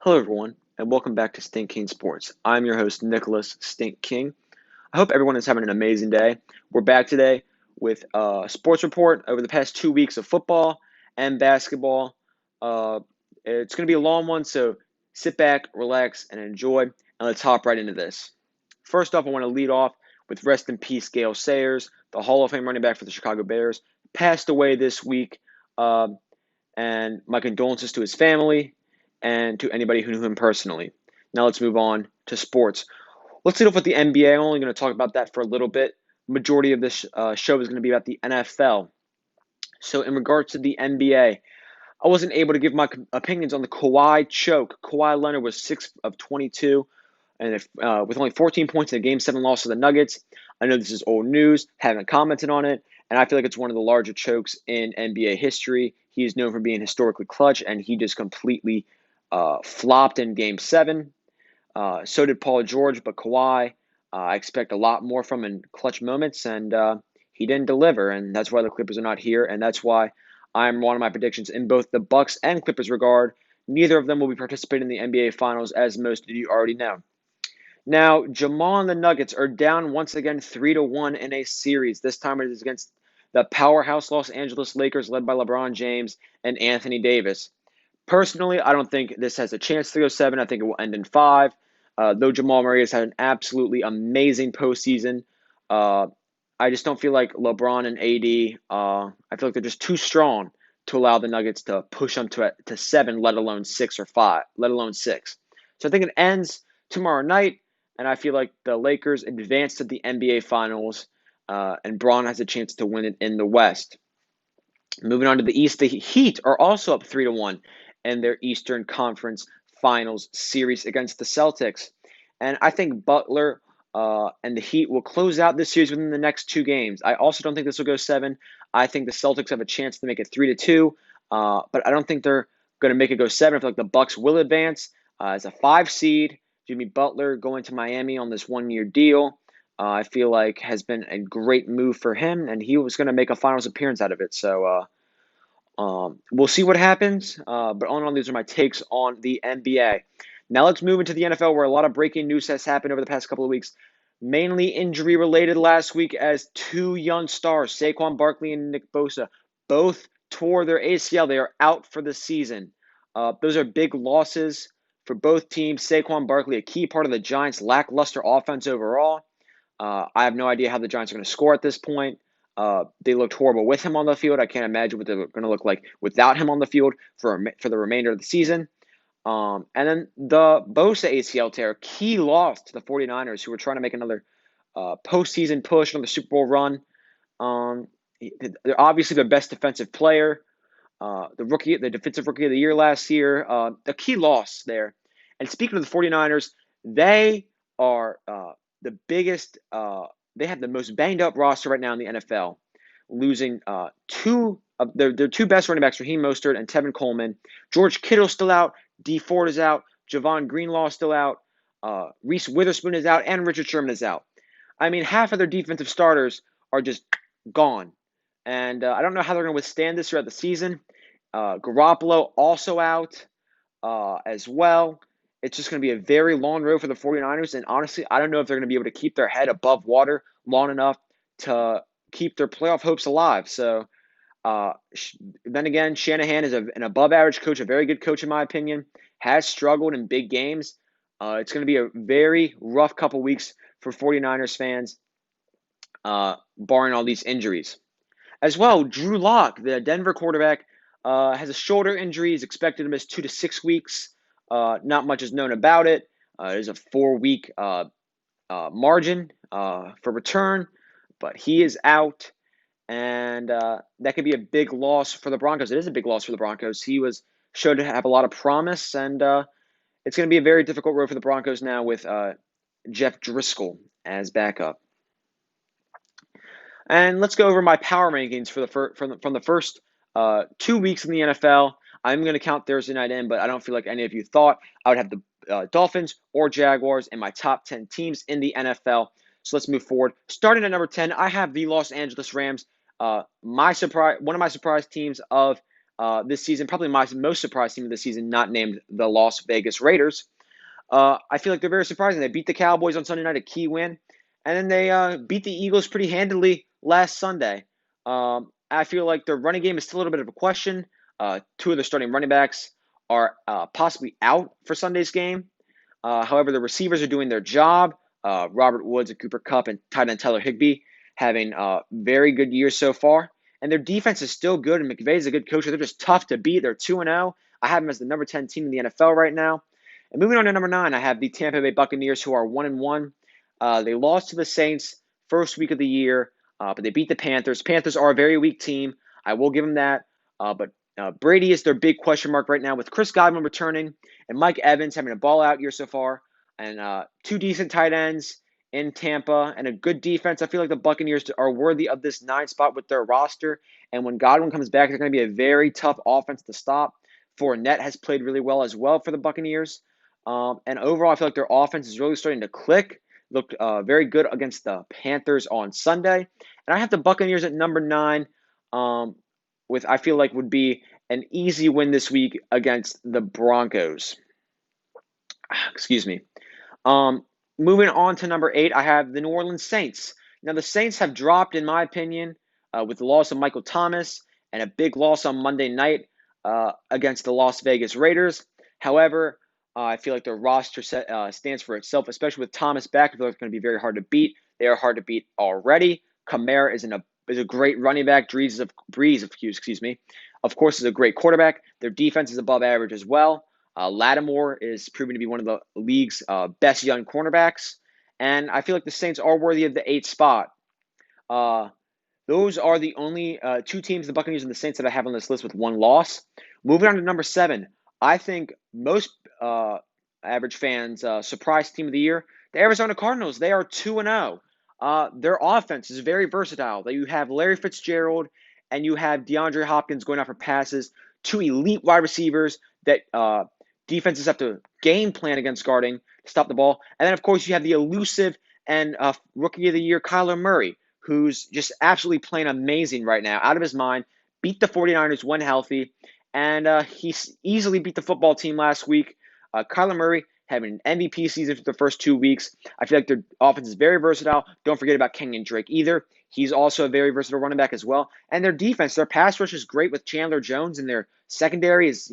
Hello, everyone, and welcome back to Stink King Sports. I'm your host, Nicholas Stink King. I hope everyone is having an amazing day. We're back today with a sports report over the past 2 weeks of football and basketball. Uh, it's going to be a long one, so sit back, relax, and enjoy. And let's hop right into this. First off, I want to lead off with rest in peace, Gale Sayers, the Hall of Fame running back for the Chicago Bears, passed away this week. Uh, and my condolences to his family and to anybody who knew him personally. Now let's move on to sports. Let's lead off with the NBA. I'm only going to talk about that for a little bit. Majority of this show is going to be about the NFL. So in regards to the NBA, I wasn't able to give my opinions on the Kawhi choke. Kawhi Leonard was 6 of 22, and with only 14 points in a Game 7 loss to the Nuggets. I know this is old news, haven't commented on it, and I feel like it's one of the larger chokes in NBA history. He is known for being historically clutch, and he just completely flopped in Game 7. So did Paul George, but Kawhi, I expect a lot more from in clutch moments, and he didn't deliver, and that's why the Clippers are not here, and that's why I'm one of my predictions in both the Bucks and Clippers regard. Neither of them will be participating in the NBA Finals, as most of you already know. Now, Jamal and the Nuggets are down once again 3-1 in a series. This time it is against the powerhouse Los Angeles Lakers, led by LeBron James and Anthony Davis. Personally, I don't think this has a chance to go 7. I think it will end in 5. Though Jamal Murray has had an absolutely amazing postseason, uh, I just don't feel like LeBron and AD. I feel like they're just too strong to allow the Nuggets to push them to 7, let alone 6 or 5, let alone 6. So I think it ends tomorrow night, and I feel like the Lakers advance to the NBA Finals, and Braun has a chance to win it in the West. Moving on to the East, the Heat are also up 3-1 in their Eastern Conference Finals series against the Celtics. And I think Butler and the Heat will close out this series within the next 2 games. I also don't think this will go 7. I think the Celtics have a chance to make it 3-2, but I don't think they're going to make it go 7. I feel like the Bucks will advance as a 5 seed. Jimmy Butler going to Miami on this 1-year deal. I feel like has been a great move for him, and he was going to make a finals appearance out of it. So we'll see what happens. But all in all, these are my takes on the NBA. Now let's move into the NFL, where a lot of breaking news has happened over the past couple of weeks, mainly injury related last week, as 2 young stars, Saquon Barkley and Nick Bosa, both tore their ACL. They are out for the season. Those are big losses for both teams. Saquon Barkley, a key part of the Giants' lackluster offense overall. I have no idea how the Giants are going to score at this point. They looked horrible with him on the field. I can't imagine what they're going to look like without him on the field for the remainder of the season. And then the Bosa ACL tear, key loss to the 49ers, who were trying to make another postseason push, another Super Bowl run. Um, they're obviously their best defensive player, the defensive rookie of the year last year. A key loss there. And speaking of the 49ers, they are the biggest. They have the most banged up roster right now in the NFL, losing two of their 2 best running backs, Raheem Mostert and Tevin Coleman. George Kittle still out. Dee Ford is out. Javon Greenlaw still out. Reese Witherspoon is out, and Richard Sherman is out. I mean, half of their defensive starters are just gone. And I don't know how they're going to withstand this throughout the season. Garoppolo also out as well. It's just going to be a very long road for the 49ers. And honestly, I don't know if they're going to be able to keep their head above water long enough to keep their playoff hopes alive. So uh, then again, Shanahan is an above-average coach, a very good coach in my opinion, has struggled in big games. It's going to be a very rough couple weeks for 49ers fans, barring all these injuries. As well, Drew Lock, the Denver quarterback, has a shoulder injury. He's expected to miss 2 to 6 weeks. Not much is known about it. There's a 4-week margin for return, but he is out, and that could be a big loss for the Broncos. It is a big loss for the Broncos. He was showed to have a lot of promise, and it's going to be a very difficult road for the Broncos now with Jeff Driscoll as backup. And let's go over my power rankings for from the first 2 weeks in the NFL. I'm going to count Thursday night in, but I don't feel like any of you thought I would have the Dolphins or Jaguars in my top 10 teams in the NFL. So let's move forward. Starting at number 10, I have the Los Angeles Rams. One of my surprise teams of this season. Probably my most surprised team of the season, not named the Las Vegas Raiders. I feel like they're very surprising. They beat the Cowboys on Sunday night, a key win, and then they beat the Eagles pretty handily last Sunday. I feel like their running game is still a little bit of a question. Two of their starting running backs are possibly out for Sunday's game. However, the receivers are doing their job. Robert Woods and Cooper Kupp and tight end Tyler Higbee having very good years so far. And their defense is still good, and McVay is a good coach. They're just tough to beat. They're 2-0. I have them as the number 10 team in the NFL right now. And moving on to number 9, I have the Tampa Bay Buccaneers, who are 1-1. They lost to the Saints first week of the year, but they beat the Panthers. Panthers are a very weak team. I will give them that. But Brady is their big question mark right now, with Chris Godwin returning and Mike Evans having a ball-out year so far, and two decent tight ends in Tampa and a good defense. I feel like the Buccaneers are worthy of this 9 spot with their roster. And when Godwin comes back, they're going to be a very tough offense to stop. Fournette has played really well as well for the Buccaneers. And overall, I feel like their offense is really starting to click. Looked very good against the Panthers on Sunday. And I have the Buccaneers at number 9, with I feel like would be an easy win this week against the Broncos. Excuse me. Moving on to number 8, I have the New Orleans Saints. Now, the Saints have dropped, in my opinion, with the loss of Michael Thomas and a big loss on Monday night against the Las Vegas Raiders. However, I feel like their roster stands for itself, especially with Thomas back. I feel like it's going to be very hard to beat. They are hard to beat already. Kamara is a great running back. Breeze, of course, is a great quarterback. Their defense is above average as well. Lattimore is proven to be one of the league's best young cornerbacks. And I feel like the Saints are worthy of the 8th spot. Those are the only 2 teams, the Buccaneers and the Saints, that I have on this list with 1 loss. Moving on to number 7, I think most average fans' surprise team of the year, the Arizona Cardinals. They are 2-0. Their offense is very versatile. You have Larry Fitzgerald and you have DeAndre Hopkins going out for passes, 2 elite wide receivers that defenses have to game plan against guarding to stop the ball. And then, of course, you have the elusive and rookie of the year, Kyler Murray, who's just absolutely playing amazing right now, out of his mind. Beat the 49ers when healthy, and he easily beat the football team last week. Kyler Murray having an MVP season for the first 2 weeks. I feel like their offense is very versatile. Don't forget about Kenyon Drake either. He's also a very versatile running back as well. And their defense, their pass rush is great with Chandler Jones, and their secondary is,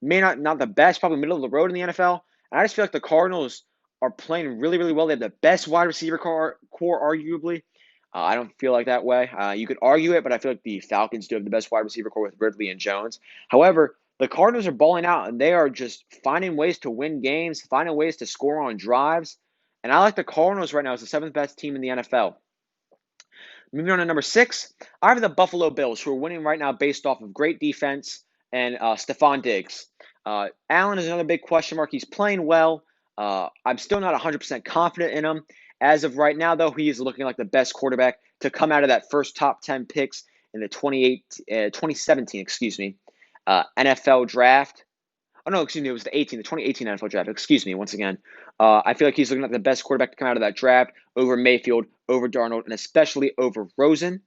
may not the best, probably middle of the road in the NFL. And I just feel like the Cardinals are playing really, really well. They have the best wide receiver core, arguably. I don't feel like that way. You could argue it, but I feel like the Falcons do have the best wide receiver core with Ridley and Jones. However, the Cardinals are balling out, and they are just finding ways to win games, finding ways to score on drives. And I like the Cardinals right now as the 7th best team in the NFL. Moving on to number 6, I have the Buffalo Bills, who are winning right now based off of great defense and Stephon Diggs. Allen is another big question mark. He's playing well. I'm still not 100% confident in him. As of right now, though, he is looking like the best quarterback to come out of that first top 10 picks in the 2017 NFL draft. Oh, no, excuse me, it was the 2018 NFL draft. Excuse me, once again. I feel like he's looking like the best quarterback to come out of that draft over Mayfield, over Darnold, and especially over Rosen.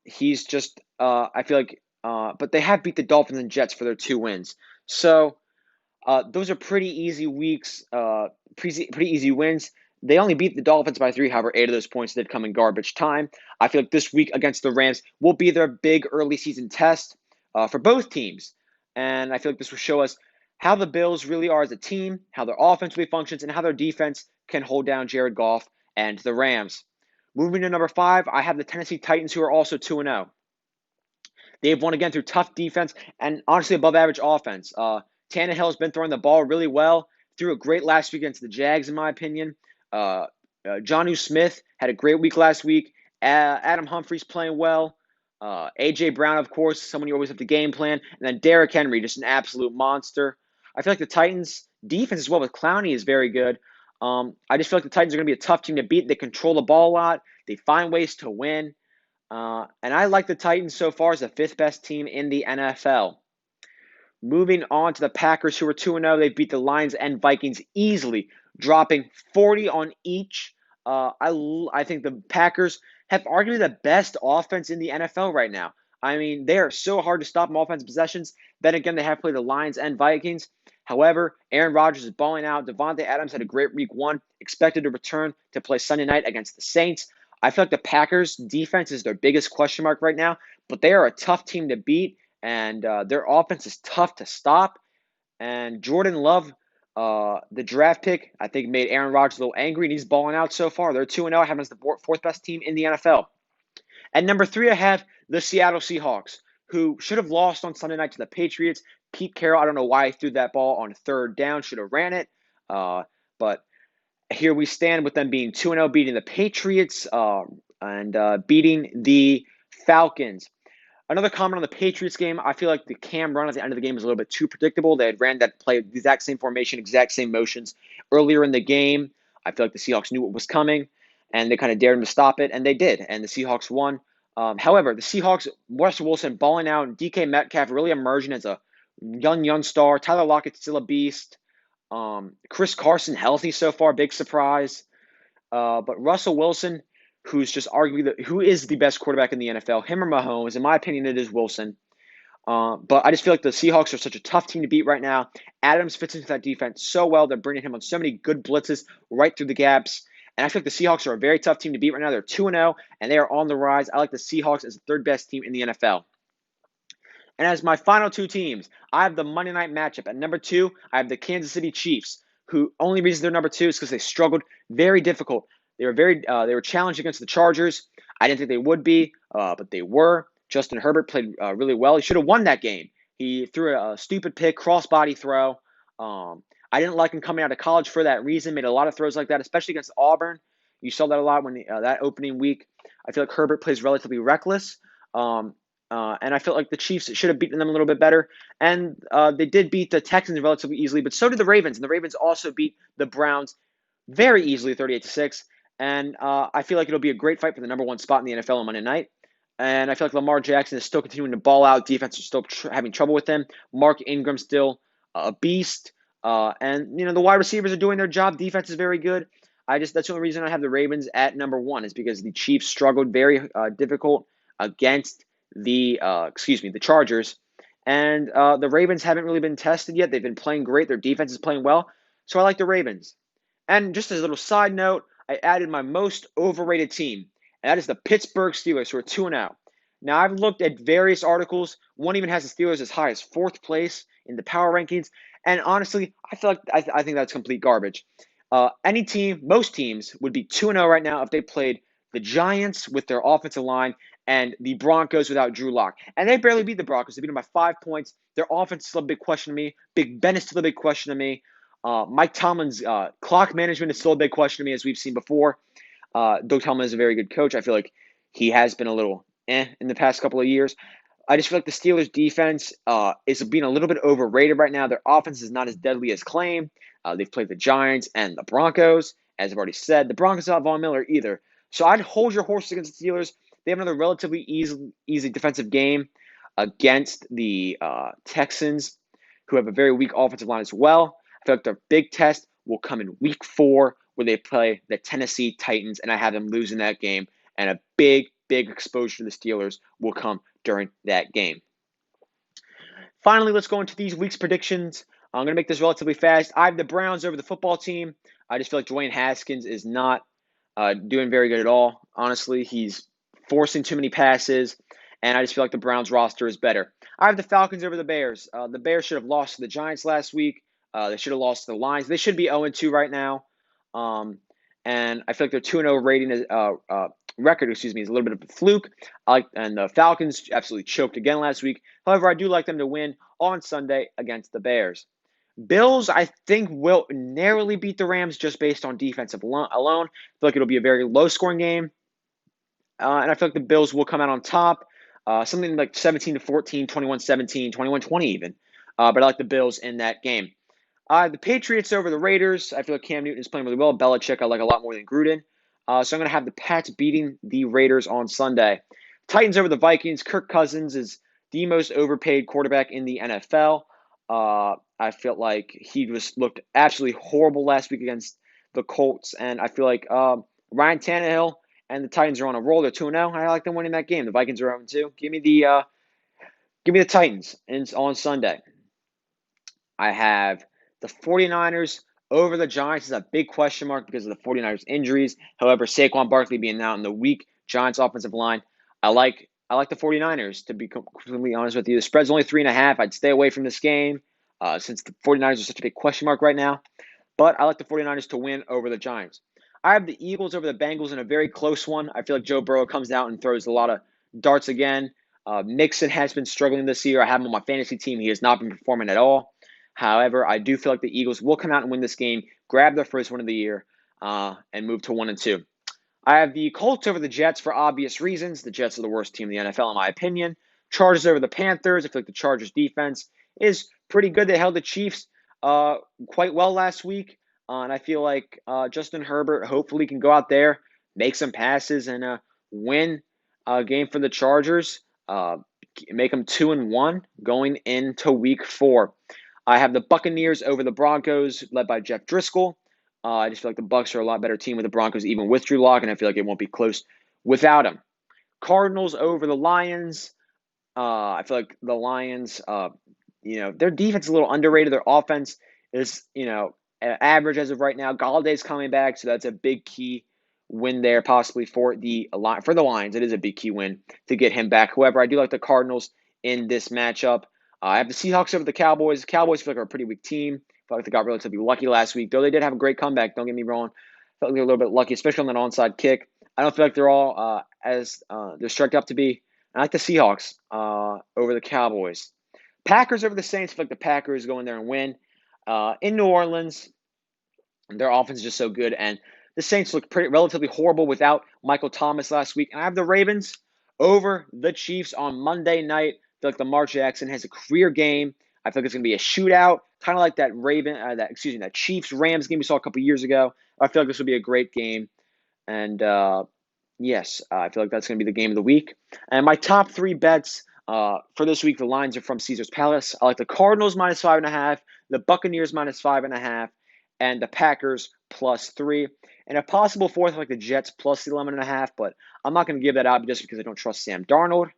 He's just, I feel like, but they have beat the Dolphins and Jets for their 2 wins. So those are pretty easy weeks, pretty easy wins. They only beat the Dolphins by 3. However, 8 of those points did come in garbage time. I feel like this week against the Rams will be their big early season test for both teams. And I feel like this will show us how the Bills really are as a team, how their offense really functions, and how their defense can hold down Jared Goff and the Rams. Moving to number 5, I have the Tennessee Titans, who are also 2-0. They've won again through tough defense and honestly above average offense. Tannehill's been throwing the ball really well. Threw a great last week against the Jags, in my opinion. Jonnu Smith had a great week last week. Adam Humphries playing well. A.J. Brown, of course, someone you always have to game plan. And then Derrick Henry, just an absolute monster. I feel like the Titans' defense as well with Clowney is very good. I just feel like the Titans are going to be a tough team to beat. They control the ball a lot. They find ways to win. And I like the Titans so far as the 5th best team in the NFL. Moving on to the Packers, who are 2-0. They beat the Lions and Vikings easily, dropping 40 on each. I think the Packers have arguably the best offense in the NFL right now. I mean, they are so hard to stop in offensive possessions. Then again, they have played the Lions and Vikings. However, Aaron Rodgers is balling out. Devontae Adams had a great week one, expected to return to play Sunday night against the Saints. I feel like the Packers' defense is their biggest question mark right now, but they are a tough team to beat, and their offense is tough to stop. And Jordan Love, the draft pick, I think made Aaron Rodgers a little angry, and he's balling out so far. They're 2-0, having as the fourth best team in the NFL. At number three, I have the Seattle Seahawks, who should have lost on Sunday night to the Patriots. Pete Carroll, I don't know why he threw that ball on third down, should have ran it. But here we stand with them being 2-0, beating the Patriots and beating the Falcons. Another comment on the Patriots game, I feel like the Cam run at the end of the game was a little bit too predictable. They had ran that play, the exact same formation, exact same motions earlier in the game. I feel like the Seahawks knew what was coming, and they kind of dared them to stop it, and they did, and the Seahawks won. However, the Seahawks, Russell Wilson balling out, and DK Metcalf really emerging as a young star. Tyler Lockett's still a beast. Chris Carson healthy so far, big surprise. But Russell Wilson, who's just arguably who is the best quarterback in the NFL, him or Mahomes? In my opinion, it is Wilson. But I just feel like the Seahawks are such a tough team to beat right now. Adams fits into that defense so well. They're bringing him on so many good blitzes right through the gaps. And I feel like the Seahawks are a very tough team to beat right now. They're 2-0, and they are on the rise. I like the Seahawks as the third best team in the NFL. And as my final two teams, I have the Monday night matchup. At number two, I have the Kansas City Chiefs, who only reason they're number two is because they struggled very difficult. They were challenged against the Chargers. I didn't think they would be, but they were. Justin Herbert played really well. He should have won that game. He threw a stupid pick, cross-body throw. I didn't like him coming out of college for that reason. Made a lot of throws like that, especially against Auburn. You saw that a lot when that opening week. I feel like Herbert plays relatively reckless. And I felt like the Chiefs should have beaten them a little bit better. And they did beat the Texans relatively easily, but so did the Ravens. And the Ravens also beat the Browns very easily, 38-6. And I feel like it'll be a great fight for the number one spot in the NFL on Monday night. And I feel like Lamar Jackson is still continuing to ball out. Defense is still having trouble with him. Mark Ingram still a beast. And the wide receivers are doing their job. Defense is very good. That's the only reason I have the Ravens at number one is because the Chiefs struggled very difficult against the Chargers, and the Ravens haven't really been tested yet. They've been playing great. Their defense is playing well, so I like the Ravens. And just as a little side note, I added my most overrated team, and that is the Pittsburgh Steelers, who are 2-0. Now I've looked at various articles. One even has the Steelers as high as fourth place in the power rankings, and honestly, I feel like I think that's complete garbage. Any team, most teams, would be 2-0 right now if they played the Giants with their offensive line and the Broncos without Drew Lock. And they barely beat the Broncos. They beat them by 5 points. Their offense is still a big question to me. Big Ben is still a big question to me. Mike Tomlin's clock management is still a big question to me, as we've seen before. Doug Tomlin is a very good coach. I feel like he has been a little in the past couple of years. I just feel like the Steelers' defense is being a little bit overrated right now. Their offense is not as deadly as claimed. They've played the Giants and the Broncos. As I've already said, the Broncos don't have Von Miller either. So I'd hold your horses against the Steelers. They have another relatively easy defensive game against the Texans, who have a very weak offensive line as well. I feel like their big test will come in week 4, where they play the Tennessee Titans, and I have them losing that game. And a big exposure to the Steelers will come during that game. Finally, let's go into these week's predictions. I'm going to make this relatively fast. I have the Browns over the football team. I just feel like Dwayne Haskins is not doing very good at all. Honestly, he's forcing too many passes, and I just feel like the Browns roster is better. I have the Falcons over the Bears. The Bears should have lost to the Giants last week. They should have lost to the Lions. They should be 0-2 right now. And I feel like their 2-0 rating record, is a little bit of a fluke. And the Falcons absolutely choked again last week. However, I do like them to win on Sunday against the Bears. Bills, I think, will narrowly beat the Rams just based on defensive alone. I feel like it'll be a very low-scoring game. And I feel like the Bills will come out on top. Something like 17-14, 21-17, 21-20 even. But I like the Bills in that game. The Patriots over the Raiders. I feel like Cam Newton is playing really well. Belichick I like a lot more than Gruden. So I'm going to have the Pats beating the Raiders on Sunday. Titans over the Vikings. Kirk Cousins is the most overpaid quarterback in the NFL. I felt like he just looked absolutely horrible last week against the Colts. And I feel like Ryan Tannehill and the Titans are on a roll. They're 2-0. I like them winning that game. The Vikings are 0-2. Give me the Titans on Sunday. I have the 49ers over the Giants. Is a big question mark because of the 49ers injuries. However, Saquon Barkley being out in the weak Giants offensive line, I like the 49ers, to be completely honest with you. The spread's only 3.5. I'd stay away from this game since the 49ers are such a big question mark right now. But I like the 49ers to win over the Giants. I have the Eagles over the Bengals in a very close one. I feel like Joe Burrow comes out and throws a lot of darts again. Mixon has been struggling this year. I have him on my fantasy team. He has not been performing at all. However, I do feel like the Eagles will come out and win this game, grab their first win of the year, and move to 1-2. I have the Colts over the Jets for obvious reasons. The Jets are the worst team in the NFL, in my opinion. Chargers over the Panthers. I feel like the Chargers defense is pretty good. They held the Chiefs quite well last week. And I feel like Justin Herbert hopefully can go out there, make some passes, and win a game for the Chargers. Make them 2-1 going into Week 4. I have the Buccaneers over the Broncos, led by Jeff Driscoll. I just feel like the Bucs are a lot better team with the Broncos, even with Drew Lock, and I feel like it won't be close without him. Cardinals over the Lions. I feel like the Lions, their defense is a little underrated. Their offense is, average as of right now. Galladay's coming back, so that's a big key win there, possibly for the Lions. It is a big key win to get him back. However, I do like the Cardinals in this matchup. I have the Seahawks over the Cowboys. Cowboys feel like are a pretty weak team. I feel like they got relatively lucky last week, though they did have a great comeback. Don't get me wrong. I felt like they were a little bit lucky, especially on that onside kick. I don't feel like they're all as they're struck up to be. I like the Seahawks over the Cowboys. Packers over the Saints. I feel like the Packers go in there and win. In New Orleans, their offense is just so good, and the Saints look relatively horrible without Michael Thomas last week. And I have the Ravens over the Chiefs on Monday night. I feel like Lamar Jackson has a career game. I feel like it's going to be a shootout, kind of like that Chiefs-Rams game we saw a couple years ago. I feel like this will be a great game, and yes, I feel like that's going to be the game of the week. And my top 3 bets for this week, the lines are from Caesar's Palace. I like the Cardinals minus 5.5, the Buccaneers minus 5.5, and the Packers plus 3. And a possible fourth, I like the Jets plus 11.5, but I'm not going to give that out just because I don't trust Sam Darnold.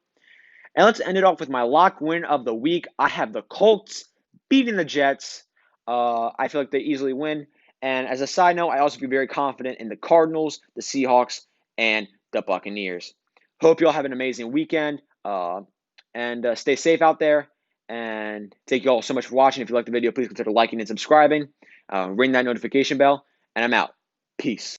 And let's end it off with my lock win of the week. I have the Colts beating the Jets. I feel like they easily win. And as a side note, I also feel very confident in the Cardinals, the Seahawks, and the Buccaneers. Hope you all have an amazing weekend. And stay safe out there. And thank you all so much for watching. If you liked the video, please consider liking and subscribing. Ring that notification bell. And I'm out. Peace.